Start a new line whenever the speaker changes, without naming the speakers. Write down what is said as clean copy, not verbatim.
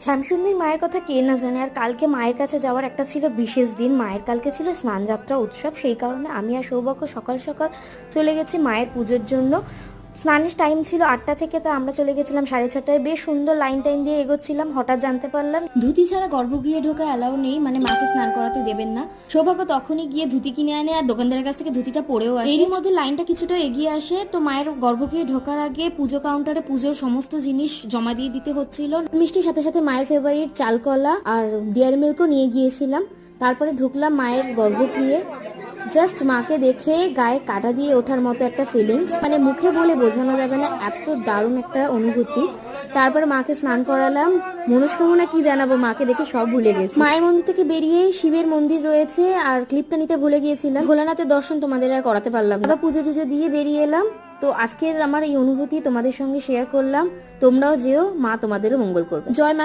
শ্যামসুন্দরী মায়ের কথা কে না জানে। আর কালকে মায়ের কাছে যাওয়ার একটা ছিল বিশেষ দিন। মায়ের কালকে ছিল স্নানযাত্রা উৎসব, সেই কারণে আমি আর সৌভাগ্য সকাল সকাল চলে গেছি মায়ের পুজোর জন্য। স্নানের টাইম ছিল 8টা থেকে, তা আমরা চলে গেছিলাম 6:30টায়। বেশ সুন্দর লাইন টাইন দিয়ে এগোচ্ছিলাম, হঠাৎ জানতে পারলাম ধুতি ছাড়া গর্ভগৃহে ঢোকা অ্যালাউ নেই, মানে মাকে স্নান করাতে দেবেন না। সৌভাগ্য তখনই গিয়ে ধুতি কিনে আনে আর দোকানদারের কাছ থেকে ধুতিটা পরেও আসে। এরই মধ্যে লাইনটা কিছুটা এগিয়ে আসে, তো মায়ের গর্ভগৃহে ঢোকার আগে পুজো কাউন্টারে পুজোর সমস্ত জিনিস জমা দিয়ে দিতে হচ্ছিল। মিষ্টির সাথে সাথে মায়ের ফেভারিট চালকলা আর ডেয়ারি মিল্কও নিয়ে গিয়েছিলাম। তারপরে ঢুকলাম মায়ের গর্ভগৃহে। জাস্ট মাকে দেখে গায়ে কাটা দিয়ে ওঠার মতো একটা ফিলিংস, মানে মুখে বলে বোঝানো যাবে না, এত দারুণ একটা অনুভূতি। তারপর মাকে স্নান করালাম। মনস্কামনা কি জানাবো, মাকে দেখে সব ভুলে গেছি। মায়ের মন্দির থেকে বেরিয়ে শিবের মন্দির রয়েছে, আর ক্লিপটা নিতে ভুলে গিয়েছিলাম। ভোলানাথের দর্শন তোমাদের আর করাতে পারলাম না। আবার পুজো টুজো দিয়ে বেরিয়ে এলাম। তো আজকের আমার এই অনুভূতি তোমাদের সঙ্গে শেয়ার করলাম। তোমরাও যেও, মা তোমাদেরও মঙ্গল করবে। জয় মা।